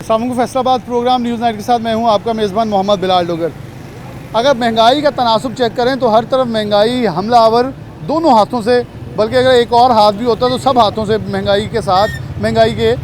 अस्सलाम वालेकुम। Faisalabad programme news night के साथ मैं हूं आपका मेज़बान मोहम्मद बिलाल डोगर। अगर महंगाई का तनासुब चेक करें तो हर तरफ महंगाई हमलावर दोनों हाथों से, बल्कि अगर एक और हाथ भी होता तो सब हाथों से महंगाई के साथ महंगाई के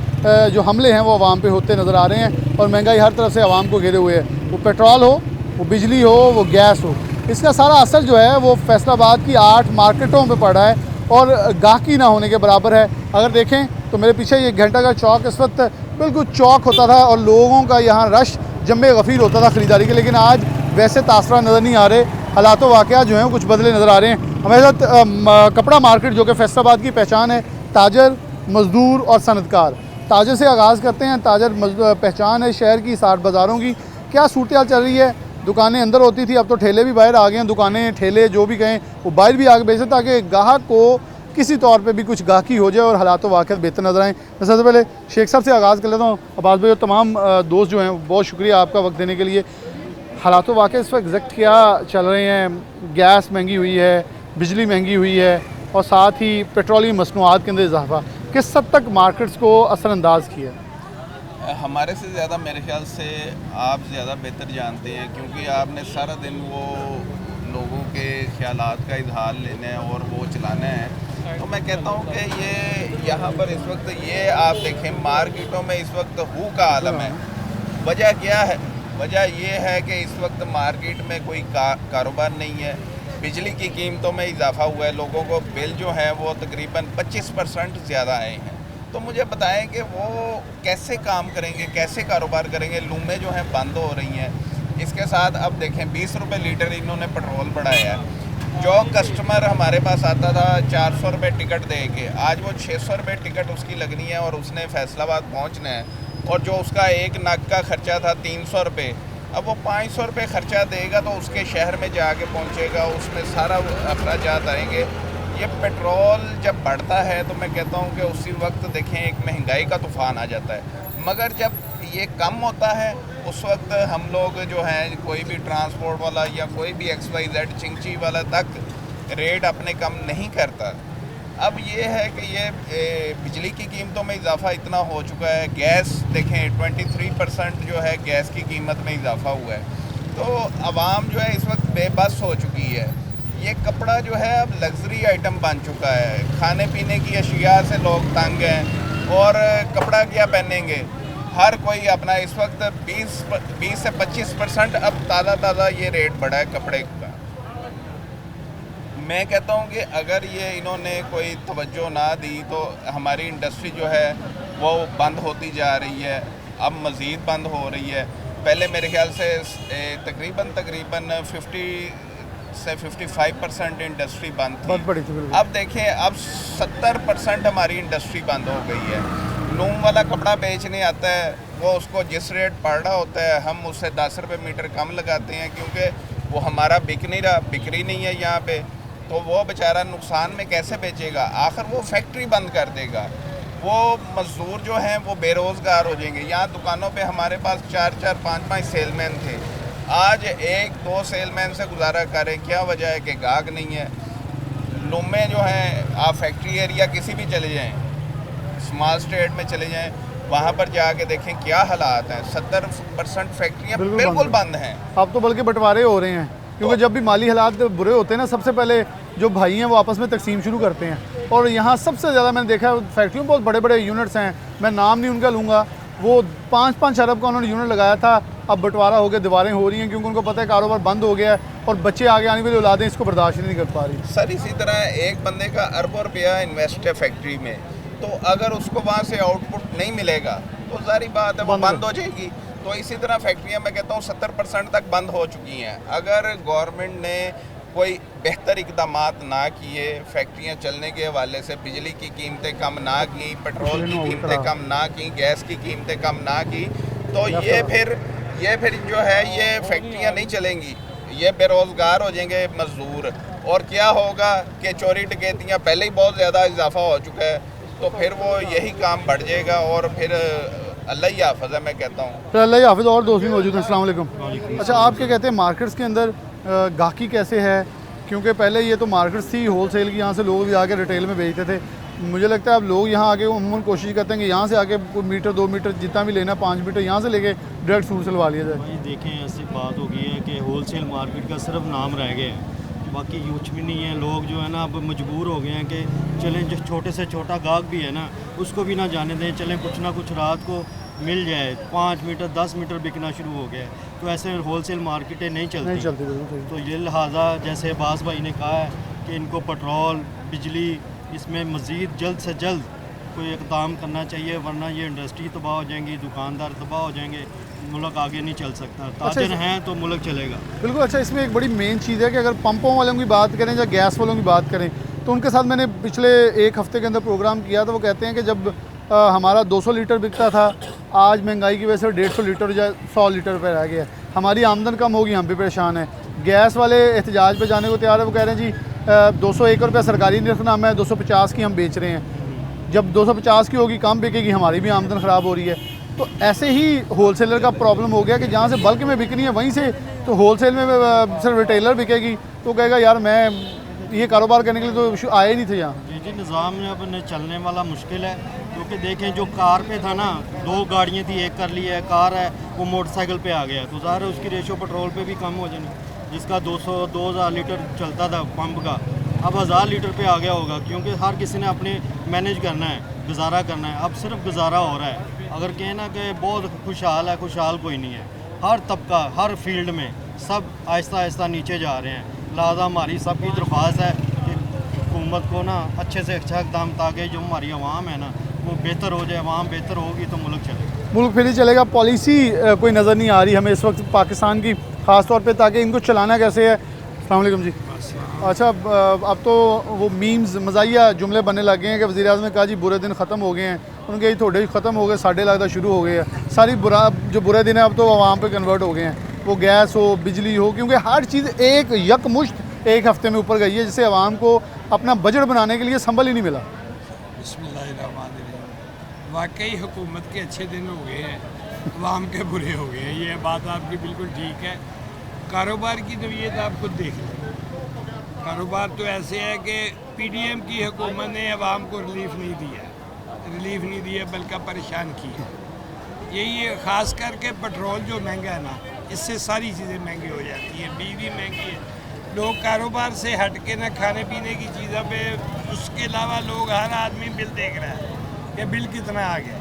जो हमले हैं वो आवाम पे होते नज़र आ रहे हैं। और महंगाई हर तरफ से आवाम को घेरे हुए है, वो पेट्रोल हो, वो बिजली हो, वो गैस हो। इसका सारा असर जो है वो फैसलाबाद की 8 मार्केटों पे पड़ा है और गाहकी ना होने के बराबर है। अगर देखें तो मेरे पीछे ये घंटा का चौक इस वक्त बिल्कुल चौक होता था और लोगों का यहाँ रश जम्मे गफ़ीर होता था ख़रीदारी के, लेकिन आज वैसे तासरा नज़र नहीं आ रहे। हालात वाक़या जो हैं कुछ बदले नज़र आ रहे हैं। हमारे साथ कपड़ा मार्केट जो कि फैसलाबाद की पहचान है, ताजर, मज़दूर और सनतकार। ताजर से आगाज़ करते हैं। ताजर पहचान है शहर की 60 बाज़ारों की। क्या सूरत हाल चल रही है? दुकानें अंदर होती थी, अब तो ठेले भी बाहर आ गए हैं। दुकानें, ठेले जो भी कहें वो बाहर भी आगे बेचते ताकि गाहक को किसी तौर पे भी कुछ गाहकी हो जाए और हालात वाक़ियत बेहतर नज़र आएँ। मैं सबसे पहले शेख साहब से आगाज़ कर लेता हूँ। अब्बास भाई और तमाम दोस्त जो हैं, बहुत शुक्रिया आपका वक्त देने के लिए। हालात वाक़ियत इस वक्त एग्जैक्ट क्या चल रहे हैं? गैस महंगी हुई है, बिजली महंगी हुई है और साथ ही पेट्रोलियम मसनूआत के अंदर इजाफा किस हद तक मार्केट्स को असरअंदाज किया? हमारे से ज़्यादा मेरे ख्याल से आप ज़्यादा बेहतर जानते हैं, क्योंकि आपने सारा दिन वो लोगों के ख्यालात का इजहार लेना है और वो चलाना है। तो मैं कहता हूँ कि ये यहाँ पर इस वक्त ये आप देखें मार्केटों में इस वक्त हू का आलम है। वजह क्या है? वजह ये है कि इस वक्त मार्केट में कोई कारोबार नहीं है। बिजली की कीमतों में इजाफा हुआ है, लोगों को बिल जो है वो तकरीबन 25% ज़्यादा आए हैं। तो मुझे बताएं कि वो कैसे काम करेंगे, कैसे कारोबार करेंगे? लूमें जो हैं बंद हो रही हैं। इसके साथ अब देखें 20 रुपये लीटर इन्होंने पेट्रोल बढ़ाया है। जो कस्टमर हमारे पास आता था 400 रुपये टिकट दे के, आज वो 600 रुपये टिकट उसकी लगनी है और उसने फैसलाबाद पहुँचना है। और जो उसका एक नग का ख़र्चा था 300 रुपये, अब वो 500 रुपये ख़र्चा देगा तो उसके शहर में जाके पहुँचेगा, उसमें सारा अखराजात आएंगे। ये पेट्रोल जब बढ़ता है तो मैं कहता हूँ कि उसी वक्त देखें एक महंगाई का तूफ़ान आ जाता है। मगर जब ये कम होता है उस वक्त हम लोग जो हैं, कोई भी ट्रांसपोर्ट वाला या कोई भी XYZ चिंची वाला तक रेट अपने कम नहीं करता। अब ये है कि ये बिजली की कीमतों में इजाफा इतना हो चुका है। गैस देखें 23% जो है गैस की कीमत में इजाफा हुआ है। तो आवाम जो है इस वक्त बेबस हो चुकी है। ये कपड़ा जो है अब लग्जरी आइटम बन चुका है। खाने पीने की अशिया से लोग तंग हैं और कपड़ा क्या पहनेंगे? हर कोई अपना इस वक्त 20 से 25% अब ताज़ा ये रेट बढ़ा है कपड़े का। मैं कहता हूँ कि अगर ये इन्होंने कोई तवज्जो ना दी तो हमारी इंडस्ट्री जो है वो बंद होती जा रही है, अब मज़ीद बंद हो रही है। पहले मेरे ख्याल से तकरीबन 50 से 55% इंडस्ट्री बंद थी। अब देखें अब 70% हमारी इंडस्ट्री बंद हो गई है। लूम वाला कपड़ा बेचने आता है, वो उसको जिस रेट पड़ रहा होता है हम उससे 10 रुपये मीटर कम लगाते हैं, क्योंकि वो हमारा बिक नहीं रहा, बिक्री नहीं है यहाँ पे। तो वो बेचारा नुकसान में कैसे बेचेगा? आखिर वो फैक्ट्री बंद कर देगा। वो मज़दूर जो हैं वो बेरोज़गार हो जाएंगे। यहाँ दुकानों पे हमारे पास 4-4, 5-5 सेलमैन थे, आज 1-2 सेलमैन से गुजारा करें। क्या वजह है कि गाहक नहीं है। लुम्बे जो हैं, आप फैक्ट्री एरिया किसी भी चले जाएं, स्मॉल स्टेट में चले जाएं, वहाँ पर जाके देखें क्या हालात हैं। 70% फैक्ट्रियाँ बिल्कुल बंद हैं। अब तो बल्कि बंटवारे हो रहे हैं, क्योंकि जब भी माली हालात बुरे होते हैं ना, सबसे पहले जो भाई हैं वो आपस में तकसीम शुरू करते हैं। और यहाँ सबसे ज़्यादा मैंने देखा है फैक्ट्रियों में बहुत बड़े बड़े यूनिट्स हैं, मैं नाम नहीं उनका लूँगा, वो 5-5 अरब का उन्होंने यूनिट लगाया था, अब बंटवारा हो गया, दीवारें हो रही हैं, क्योंकि उनको पता है कारोबार बंद हो गया है और बच्चे आगे आने वाली औलादें इसको बर्दाश्त नहीं कर पा रही। सर इसी तरह एक बंदे का अरबों रुपया इन्वेस्ट है फैक्ट्री में, तो अगर उसको वहाँ से आउटपुट नहीं मिलेगा तो जारी बात है वो बंद हो जाएगी। तो इसी तरह फैक्ट्रियाँ मैं कहता हूँ 70% तक बंद हो चुकी हैं। अगर गवर्नमेंट ने कोई बेहतर इकदाम ना किए फैक्ट्रियाँ चलने के हवाले से, बिजली की कीमतें कम ना की, पेट्रोल की कीमतें कम ना की, गैस की कीमतें कम ना की, तो ये फिर जो है ये फैक्ट्रियाँ नहीं चलेंगी, ये बेरोज़गार हो जाएंगे मज़दूर। और क्या होगा कि चोरी डकैतियाँ पहले ही बहुत ज़्यादा इजाफा हो चुका है, तो फिर वो यही काम बढ़ जाएगा और फिर अल्लाह ही हाफ़िज़ है। मैं कहता हूँ फिर अल्लाह ही हाफ़िज़। और दोस्त भी मौजूद हैं। अस्सलाम वालेकुम। अच्छा, आप क्या कहते हैं मार्केट्स के अंदर गाहकी कैसे है? क्योंकि पहले ये तो मार्केट्स थी होल सेल की, यहाँ से लोग भी आके रिटेल में बेचते थे, मुझे लगता है अब लोग यहाँ आके उमूमन कोशिश करते हैं कि यहाँ से आके कोई मीटर 2 मीटर जितना भी लेना 5 मीटर यहाँ से लेके डायरेक्ट सूट सिलवा लिया जाए। भाई देखें, ऐसी बात हो गई है कि होलसेल मार्केट का सिर्फ नाम रह गया है, बाकी कुछ भी नहीं है। लोग जो है ना अब मजबूर हो गए हैं कि चलें, जो छोटे से छोटा गाहक भी है ना उसको भी ना जाने दें, चलें कुछ ना कुछ रात को मिल जाए। 5 मीटर 10 मीटर बिकना शुरू हो गया है, तो ऐसे होलसेल मार्केटें नहीं नहीं चलती। चलती बिल्कुल सही। तो ये लिहाजा जैसे बास भाई ने कहा है कि इनको पेट्रोल बिजली इसमें मज़ीद जल्द से जल्द कोई इक़दाम करना चाहिए, वरना ये इंडस्ट्री तबाह हो जाएंगी, दुकानदार तबाह हो जाएंगे, मुल्क आगे नहीं चल सकता। ताजर हैं तो मुल्क चलेगा। बिल्कुल। अच्छा, इसमें एक बड़ी मेन चीज़ है कि अगर पंपों वालों की बात करें या गैस वालों की बात करें, तो उनके साथ मैंने पिछले 1 हफ़्ते के अंदर प्रोग्राम किया था। वो कहते हैं कि जब हमारा 200 लीटर बिकता था, आज महंगाई की वजह से 150 लीटर या 100 लीटर पर रह गया। हमारी आमदन कम होगी, हम भी परेशान हैं। गैस वाले एहतजाज पे जाने को तैयार है। वो कह रहे हैं जी 201 रुपये सरकारी निर्खनामा है, 250 की हम बेच रहे हैं। जब 250 की होगी कम बिकेगी, हमारी भी आमदन ख़राब हो रही है। तो ऐसे ही होलसेलर का प्रॉब्लम हो गया कि जहाँ से बल्क में बिकनी है वहीं से तो होलसेल में सिर्फ रिटेलर बिकेगी, तो कहेगा यार मैं ये कारोबार करने के लिए तो आया ही नहीं थे यहाँ। जी निज़ाम में अब चलने वाला मुश्किल है, क्योंकि देखें जो कार पे था ना, 2 गाड़ियाँ थी, एक कर ली है, कार है वो मोटरसाइकिल पे आ गया, तो ज़ाहिर है उसकी रेशो पेट्रोल पे भी कम हो जानी। जिसका 200-2000 लीटर चलता था पंप का, अब 1000 लीटर पे आ गया होगा, क्योंकि हर किसी ने अपने मैनेज करना है, गुजारा करना है। अब सिर्फ गुजारा हो रहा है। अगर कहें ना कि बहुत खुशहाल है, खुशहाल कोई नहीं है। हर तबका हर फील्ड में सब आहिस्ता आहिस्ता नीचे जा रहे हैं। लिहाजा हमारी सबकी दरख्वास्त है कि हुकूमत को ना अच्छे से अच्छा इक़दाम, ताकि जो हमारी आवाम है ना वो बेहतर हो जाए। आवाम बेहतर होगी तो मुल्क चलेगा। मुल्क फिर ही चलेगा। पॉलिसी कोई नज़र नहीं आ रही हमें इस वक्त पाकिस्तान की, ख़ास तौर पे, ताकि इनको चलाना कैसे है। अस्सलाम वालेकुम जी। अच्छा, अब तो वो मीम्स मज़ाहिया जुमले बनने लग गए हैं कि वज़ीर आज़म ने कहा जी बुरे दिन ख़त्म हो गए हैं। उनके ये थोड़े ख़त्म हो गए, साढ़े लगता शुरू हो गए हैं। सारी जो बुरे दिन है अब तो आवाम पे कन्वर्ट हो गए हैं। वो गैस हो, बिजली हो, क्योंकि हर चीज़ एक यकमुश्त 1 हफ़्ते में ऊपर गई है, जिससे आवाम को अपना बजट बनाने के लिए संभल ही नहीं मिला। बिस्मिल्लाहिर्रहमानिर्रहीम। वाकई हुकूमत के अच्छे दिन हो गए हैं, अवाम के बुरे हो गए हैं। ये बात आपकी बिल्कुल ठीक है। कारोबार की नवीयत आप खुद देख लें। कारोबार तो ऐसे है कि PDM की हुकूमत ने अवाम को रिलीफ नहीं दिया, बल्कि परेशान किया। यही है, ख़ास करके पेट्रोल जो महंगा है ना, इससे सारी चीज़ें महंगी हो जाती हैं। बिजली महंगी है, लोग कारोबार से हट के ना खाने पीने की चीज़ों पे, उसके अलावा लोग हर आदमी बिल देख रहा है कि बिल कितना आ गया।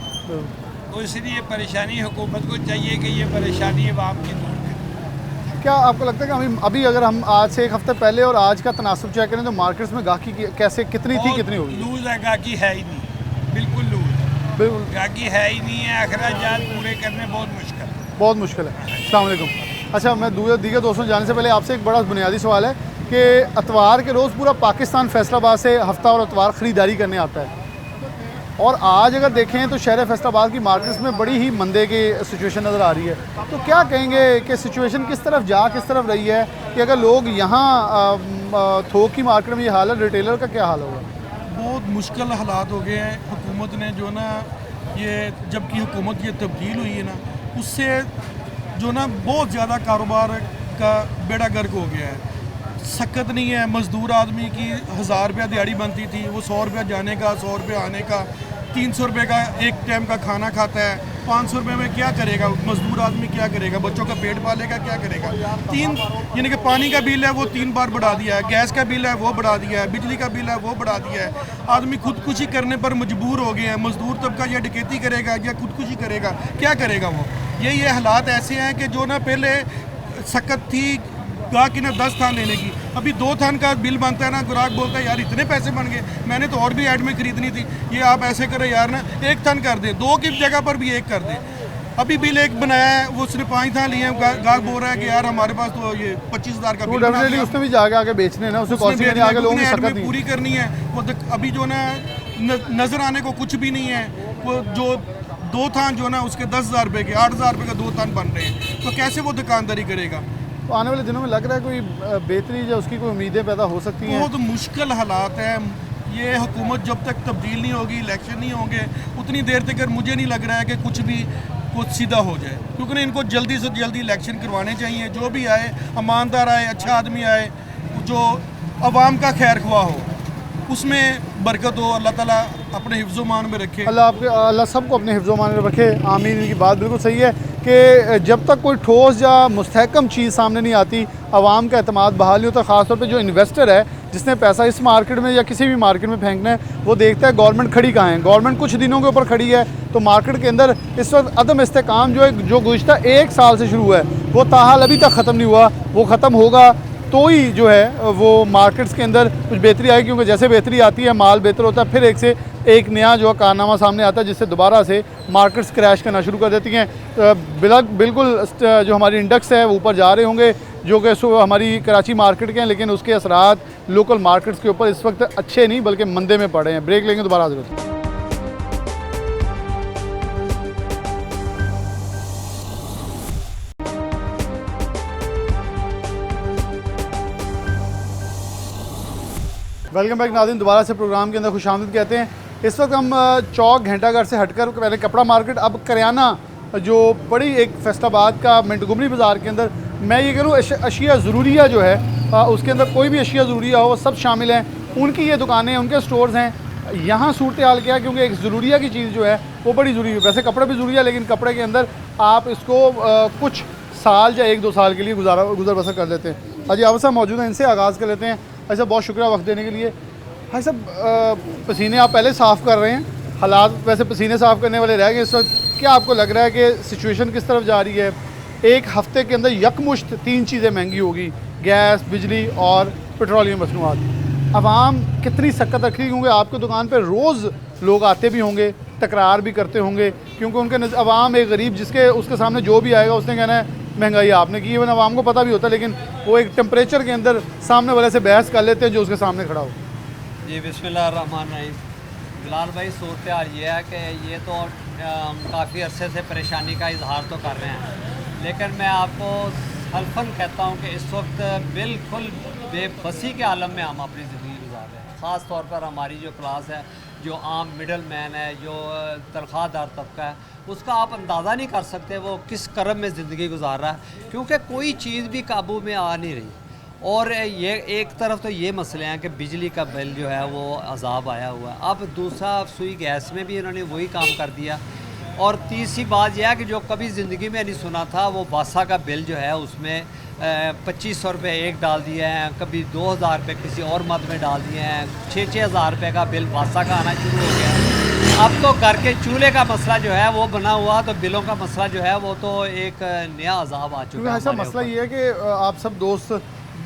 तो इसलिए परेशानी हुकूमत को चाहिए कि ये परेशानी अवाम की दूर करें। क्या आपको लगता है कि अभी अगर हम आज से 1 हफ़्ते पहले और आज का तनासुब चेक करें तो मार्केट्स में गाहकी कैसे, कितनी थी, कितनी होगी? लूज है, गाहकी है ही नहीं, बिल्कुल लूज। बिल्कुल गाहकी है ही नहीं है। अखराजात पूरे करने बहुत मुश्किल है। अस्सलाम वालेकुम। अच्छा, मैं दीगर दोस्तों जाने से पहले आपसे एक बड़ा बुनियादी सवाल है कि अतवार के रोज़ पूरा पाकिस्तान फैसलाबाद से हफ्ता और अतवार ख़रीदारी करने आता है, और आज अगर देखें तो शहर फैसलाबाद की मार्केट्स में बड़ी ही मंदे की सिचुएशन नज़र आ रही है। तो क्या कहेंगे कि सिचुएशन किस तरफ रही है कि अगर लोग यहाँ थोक की मार्केट में ये हाल है, रिटेलर का क्या हाल होगा? बहुत मुश्किल हालात हो गए हैं। हुकूमत ने जो ना, ये जब की हुकूमत ये तब्दील हुई है ना, उससे जो ना बहुत ज़्यादा कारोबार का बेड़ा गर्क हो गया है। सकत नहीं है। मज़दूर आदमी की 1000 रुपया दिहाड़ी बनती थी, वो 100 रुपया जाने का, 100 रुपया आने का, 300 रुपये का एक टाइम का खाना खाता है। 500 रुपये में क्या करेगा मज़दूर आदमी? क्या करेगा? बच्चों का पेट पालेगा? क्या करेगा? यानी कि पानी का बिल है वो 3 बार बढ़ा दिया है, गैस का बिल है वो बढ़ा दिया है, बिजली का बिल है वो बढ़ा दिया है। आदमी खुदकुशी करने पर मजबूर हो गए हैं। मज़दूर तबका या डकैती करेगा या खुदकुशी करेगा, क्या करेगा वो? ये हालात ऐसे हैं कि जो ना पहले सकत थी ग्राहक की ना 10 थान लेने की, अभी 2 थान का बिल बनता है ना, ग्राहक बोलता है यार इतने पैसे बन गए, मैंने तो और भी ऐड में खरीदनी थी, ये आप ऐसे करें यार ना 1 थान कर दें, 2 की जगह पर भी 1 कर दें। अभी बिल 1 बनाया है, वो उसने 5 थान लिए हैं, ग्राहक बोल रहा है कि यार हमारे पास तो ये 25,000 का बिल बना दिया। उसने भी आगे बेचने ना, उसे पूरी करनी है। वो अभी जो ना नज़र आने को कुछ भी नहीं है। वो जो 2 थान जो ना उसके 10,000 रुपये के, 8,000 रुपये का 2 थान बन रहे हैं, तो कैसे वो दुकानदारी करेगा? तो आने वाले दिनों में लग रहा है कोई बेहतरी या उसकी कोई उम्मीदें पैदा हो सकती हैं? बहुत मुश्किल हालात है। ये हुकूमत जब तक तब्दील नहीं होगी, इलेक्शन नहीं होंगे, उतनी देर तक मुझे नहीं लग रहा है कि कुछ सीधा हो जाए, क्योंकि इनको जल्दी से जल्दी इलेक्शन करवाने चाहिए। जो भी आए ईमानदार आए, अच्छा आदमी आए, जो आवाम का खैर ख्वाह हो। उसमें बरकत हो, अल्लाह ताला अपने हिफ्ज़ो मान में रखे। अल्लाह सबको अपने हिफ्ज़ो मान में रखे, आमीन। इनकी बात बिल्कुल सही है कि जब तक कोई ठोस या मुस्तहकम चीज़ सामने नहीं आती, आवाम का एतमाद बहाल नहीं होता। ख़ासतौर पे जो इन्वेस्टर है जिसने पैसा इस मार्केट में या किसी भी मार्केट में फेंकना है, वो देखता है गवर्नमेंट खड़ी कहाँ है। गवर्नमेंट कुछ दिनों के ऊपर खड़ी है, तो मार्केट के अंदर इस वक्त अदम इस्तेकाम जो गुज़िश्ता 1 साल से शुरू हुआ है, वो ताहाल अभी तक ख़त्म नहीं हुआ। वो ख़त्म होगा तो ही जो है वो मार्केट्स के अंदर कुछ बेहतरी आएगी, क्योंकि जैसे बेहतरी आती है, माल बेहतर होता है, फिर एक से एक नया जो कारनामा सामने आता है, जिससे दोबारा से मार्केट्स क्रैश करना शुरू कर देती हैं। बिल्कुल जो हमारी इंडेक्स है वो ऊपर जा रहे होंगे, जो कि हमारी कराची मार्केट के हैं, लेकिन उसके असरात लोकल मार्केट्स के ऊपर इस वक्त अच्छे नहीं बल्कि मंदे में पड़े हैं। ब्रेक लेंगे, दोबारा हाजिर होते हैं। वेलकम बैक नाज़रीन, दोबारा से प्रोग्राम के अंदर खुशामदीद कहते हैं। इस वक्त हम चौक घंटाघर से हटकर पहले कपड़ा मार्केट, अब करियाना जो बड़ी एक फैसलाबाद का मिंटगुमरी बाज़ार के अंदर, मैं ये करूँ अशिया ज़रूरिया जो है उसके अंदर कोई भी अशिया ज़रूरिया हो वो सब शामिल हैं। उनकी ये दुकानें, उनके स्टोर्स हैं। यहाँ सूरत हाल क्या है, क्योंकि एक ज़रूरिया की चीज़ जो है वो बड़ी ज़रूरी है। वैसे कपड़े भी ज़रूरी है, लेकिन कपड़े के अंदर आप इसको कुछ साल या 1-2 साल के लिए गुजर बसर कर लेते हैं। अजी आप साहब मौजूद हैं, इनसे आगाज़ कर लेते हैं। ऐसा बहुत शुक्रिया वक्त देने के लिए। भाई साहब, पसीने आप पहले साफ़ कर रहे हैं, हालात वैसे पसीने साफ़ करने वाले रह गए इस वक्त। क्या आपको लग रहा है कि सिचुएशन किस तरफ जा रही है? एक हफ़्ते के अंदर यकमुश्त 3 चीज़ें महंगी होगी, गैस, बिजली और पेट्रोलियम मसनूआत। आवाम कितनी सक्कत रखी, क्योंकि आपकी दुकान पर रोज़ लोग आते भी होंगे, तकरार भी करते होंगे, क्योंकि उनके आवाम एक गरीब जिसके उसके सामने जो भी आएगा उसने कहना है महंगाई आपने की। इवन आवाम को पता भी होता है, लेकिन वो एक टेम्परेचर के अंदर सामने वाले से बहस कर लेते हैं जो उसके सामने खड़ा हो। जी बिस्मिल्लाहिर्रहमानिर्रहीम। बिलाल भाई, सूरत हाल ये है कि ये तो काफ़ी अरसे से परेशानी का इजहार तो कर रहे हैं, लेकिन मैं आपको हल्फन कहता हूँ कि इस वक्त बिल्कुल बेबसी के आलम में हम अपनी ज़िंदगी गुजार रहे हैं। ख़ास तौर पर हमारी जो क्लास है, जो आम मिडल मैन है, जो तनख्वाहदार तबका है, उसका आप अंदाज़ा नहीं कर सकते वो किस करम में ज़िंदगी गुजार रहा है, क्योंकि कोई चीज़ भी काबू में आ नहीं रही। और ये एक तरफ तो ये मसले हैं कि बिजली का बिल जो है वो अजाब आया हुआ है। अब दूसरा सुई गैस में भी इन्होंने वही काम कर दिया। और तीसरी बात यह है कि जो कभी ज़िंदगी में नहीं सुना था, वो बासा का बिल जो है उसमें 2500 रुपये एक डाल दिए हैं, कभी 2000 रुपये किसी और मद में डाल दिए हैं, 6-6 हज़ार रुपये का बिल बासा का आना शुरू हो गया। अब तो घर के चूल्हे का मसला जो है वो बना हुआ, तो बिलों का मसला जो है वो तो एक नया अजाब आ चुका है। ऐसा मसला ये है कि आप सब दोस्त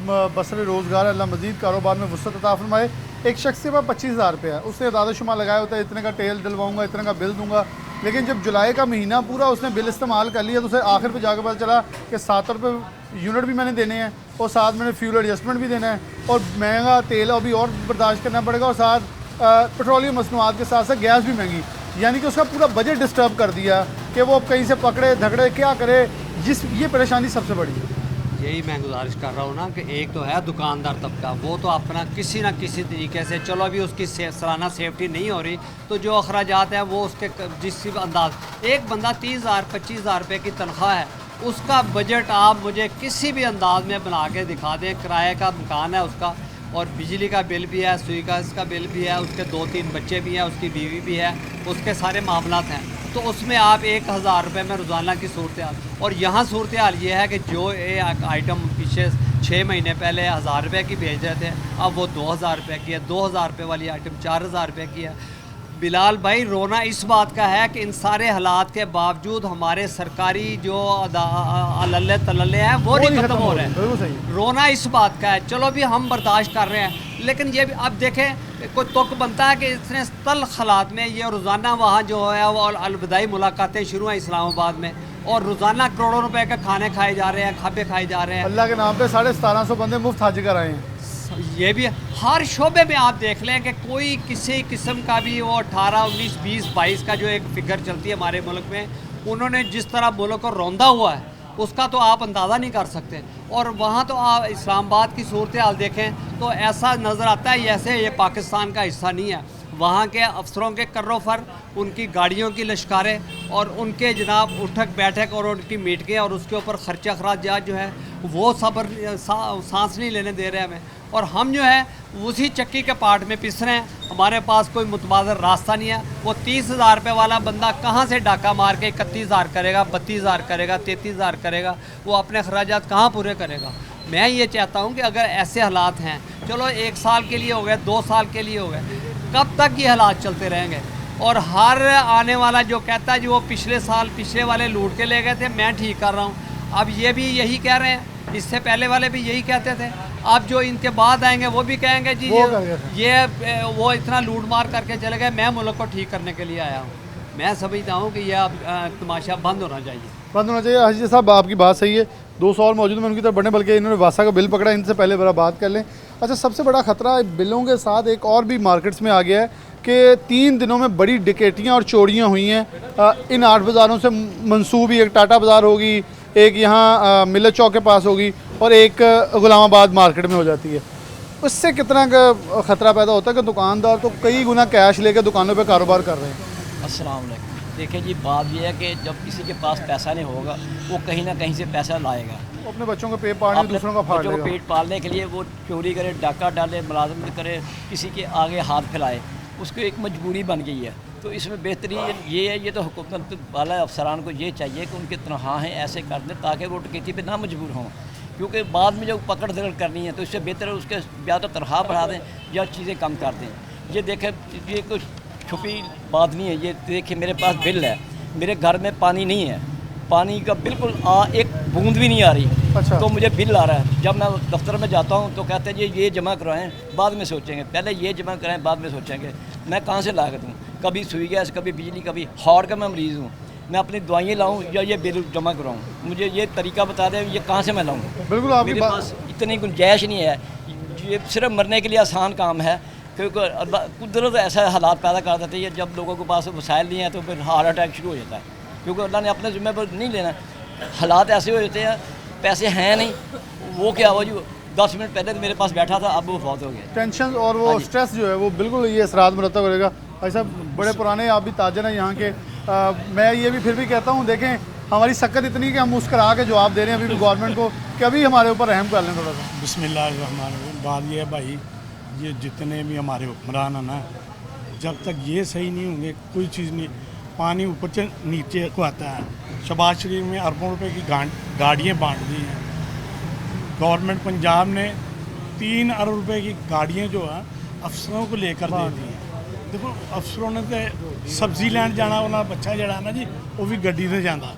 बसर रोज़गार, अल्लाह मज़ीद कारोबार में वसअत अता फरमाए। एक शख्स के पास 25,000 रुपये है, उसने दादा शुमार लगाया होता है, इतने का तेल डलवाऊँगा, इतने का बिल दूंगा, लेकिन जब जुलाई का महीना पूरा उसने बिल इस्तेमाल कर लिया तो उसे आखिर पे जाकर पता चला कि 7 रुपये यूनिट भी मैंने देने हैं, और साथ मैंने फ्यूल एडजस्टमेंट भी देना है, और महंगा तेल अभी और बर्दाश्त करना पड़ेगा, और साथ पेट्रोलियम मसनूआत के साथ साथ गैस भी महंगी। यानी कि उसका पूरा बजट डिस्टर्ब कर दिया कि वो अब कहीं से पकड़े धकड़े क्या करे। ये परेशानी सबसे बड़ी है। यही मैं गुजारिश कर रहा हूँ ना कि एक तो है दुकानदार तबका, वो तो अपना किसी ना किसी तरीके से, चलो अभी उसकी सालाना सेफ्टी नहीं हो रही, तो जो अखराजात हैं वो उसके जिस अंदाज, एक बंदा 30,000-25,000 रुपये की तनख्वाह है, उसका बजट आप मुझे किसी भी अंदाज में बना के दिखा दें। किराए का मकान है उसका, और बिजली का बिल भी है, सुई गैस का बिल भी है, उसके 2-3 बच्चे भी हैं, उसकी बीवी भी है, उसके सारे मामलात हैं, तो उसमें आप 1,000 रुपये में रोज़ाना की सूरत हाल। और यहाँ सूरत हाल ये है कि जो एक आइटम पीछे 6 महीने पहले 1000 रुपये की भेज रहे थे, अब वो 2000 रुपये की है, 2000 रुपये वाली आइटम 4000 रुपये की है। बिलाल भाई, रोना इस बात का है कि इन सारे हालात के बावजूद हमारे सरकारी जो अल्ले तल्ले हैं वो नहीं ख़त्म हो रहे हैं। रोना इस बात का है, चलो भी हम बर्दाश्त कर रहे हैं, लेकिन ये भी अब देखें कोई तुक बनता है कि इतने तल्ख हालात में ये रोज़ाना वहाँ जो है वो अलविदाई मुलाकातें शुरू हैं इस्लामाबाद में, और रोज़ाना करोड़ों रुपए के खाने खाए जा रहे हैं, खाबे खाए जा रहे हैं। अल्लाह के नाम पे 1750 बंदे मुफ्त हाजी कर आए हैं। ये भी हर शोबे में आप देख लें कि कोई किसी किस्म का भी वो 18, 19, 20, 22 का जो एक फिगर चलती है हमारे मुल्क में, उन्होंने जिस तरह मुल्क को रौंदा हुआ है उसका तो आप अंदाज़ा नहीं कर सकते। और वहाँ तो आप इस्लामाबाद की सूरत हाल देखें तो ऐसा नज़र आता है जैसे ये पाकिस्तान का हिस्सा नहीं है। वहाँ के अफसरों के कर्रो फर, उनकी गाड़ियों की लश्कारें, और उनके जनाब उठक बैठक और उनकी मीटिंगें, और उसके ऊपर खर्चा अखराजात जो है वो सब्र सांस नहीं लेने दे रहे हमें। और हम जो है उसी चक्की के पार्ट में पिस रहे हैं। हमारे पास कोई मुतबादल रास्ता नहीं है। वो 30,000 रुपये वाला बंदा कहाँ से डाका मार के 31,000 करेगा, 32,000 करेगा, 33,000 करेगा, वो अपने अखराजात कहाँ पूरे करेगा। मैं ये चाहता हूँ कि अगर ऐसे हालात हैं, चलो 1 साल के लिए हो गए, 2 साल के लिए हो गए, कब तक ये हालात चलते रहेंगे। और हर आने वाला जो कहता है जी वो पिछले साल पिछले वाले लूट के ले गए थे, मैं ठीक कर रहा हूँ, अब ये भी यही कह रहे हैं, इससे पहले वाले भी यही कहते थे, अब जो इनके बाद आएंगे वो भी कहेंगे जी ये वो इतना लूट मार करके चले गए, मैं मुल्क को ठीक करने के लिए आया हूँ। मैं समझता हूँ कि यह अब तमाशा बंद होना चाहिए, बंद होना चाहिए। हाजी साहब आपकी बात सही है, 200 और मौजूद में उनकी तरफ बढ़ने, बल्कि इन्होंने वासा का बिल पकड़ा, इनसे पहले बड़ा बात कर लें। अच्छा, सबसे बड़ा ख़तरा बिलों के साथ एक और भी मार्केट्स में आ गया है कि 3 दिनों में बड़ी डिकेटियाँ और चोरियाँ हुई हैं इन 8 बाज़ारों से मंसूबी। एक टाटा बाज़ार होगी, एक यहाँ मिलत चौक के पास होगी और एक गुलामाबाद मार्केट में हो जाती है। उससे कितना का ख़तरा पैदा होता है कि दुकानदार तो कई गुना कैश लेकर दुकानों पे कारोबार कर रहे हैं। अस्सलाम वालेकुम। देखिए जी, बात यह है कि जब किसी के पास पैसा नहीं होगा वो कहीं ना कहीं से पैसा लाएगा, वो अपने बच्चों का पेट पालने, दूसरों का फाड़ बच्चों को लेगा। पेट पालने के लिए वो चोरी करे, डाका डाले, मुलाजमत करे, किसी के आगे हाथ फैलाए, उसको एक मजबूरी बन गई है। तो इसमें बेहतरीन ये है, ये तो हुकूमत वाला अफसरान को ये चाहिए कि उनकी तनख्वाहें ऐसे कर दें ताकि वो डकैती पे ना मजबूर हों, क्योंकि बाद में जब पकड़ दकड़ करनी है तो इससे बेहतर है उसके या तो तनख्वाह बढ़ा दें या चीज़ें कम कर दें। ये देखें, ये कुछ छुपी बात नहीं है, ये देखिए मेरे पास बिल है, मेरे घर में पानी नहीं है, पानी का बिल्कुल एक बूंद भी नहीं आ रही। अच्छा। तो मुझे बिल आ रहा है। जब मैं दफ्तर में जाता हूँ तो कहते हैं ये जमा करवाएं, बाद में सोचेंगे, पहले ये जमा कराएं बाद में सोचेंगे। मैं कहाँ से ला के दूँ? कभी सुई गैस, कभी बिजली, कभी हार्ट का मैं मरीज़ हूँ, मैं अपनी दवाइयाँ लाऊं या ये बिल जमा कराऊँ? मुझे ये तरीका बता दें, ये कहाँ से मैं लाऊँ? बिल्कुल आपकी मेरे बात, पास इतनी गुंजाइश नहीं है। ये सिर्फ मरने के लिए आसान काम है, क्योंकि कुदरत ऐसा हालात पैदा कर देती है, जब लोगों के पास वसाइल नहीं है तो फिर हार्ट अटैक शुरू हो जाता है, क्योंकि अल्लाह ने अपने ज़िम्मे पर नहीं लेना। हालात ऐसे हो जाते हैं, पैसे हैं नहीं, वो क्या हुआ जी 10 मिनट पहले तो मेरे पास बैठा था, अब वो फौत हो गया। टेंशन और वो स्ट्रेस जो है वो बिल्कुल ये असरात मुरतब करेगा। भाई साहब बड़े पुराने आप भी ताजर हैं यहाँ के, मैं ये भी फिर भी कहता हूँ, देखें हमारी सक्कत इतनी कि हम मुस्करा के जवाब दे रहे हैं अभी भी गवर्नमेंट को कि अभी हमारे ऊपर रहम कर लें थोड़ा सा। बिस्मिल्लाहिर्रहमानिर्रहीम। बात ये है भाई, ये जितने भी हमारे हुक्मरान हैं ना, जब तक ये सही नहीं होंगे कोई चीज़ नहीं। पानी ऊपर से नीचे को आता है। शहबाज शरीफ में अरबों रुपए की गाड़ियाँ बांट दी हैं। गवर्नमेंट पंजाब ने 3 अरब रुपए की गाड़ियाँ जो है अफसरों को लेकर दे दी हैं। देखो अफसरों ने तो सब्जी लैन जाना, उन्होंने बच्चा जड़ा ना जी वो भी गड्डी से जाता,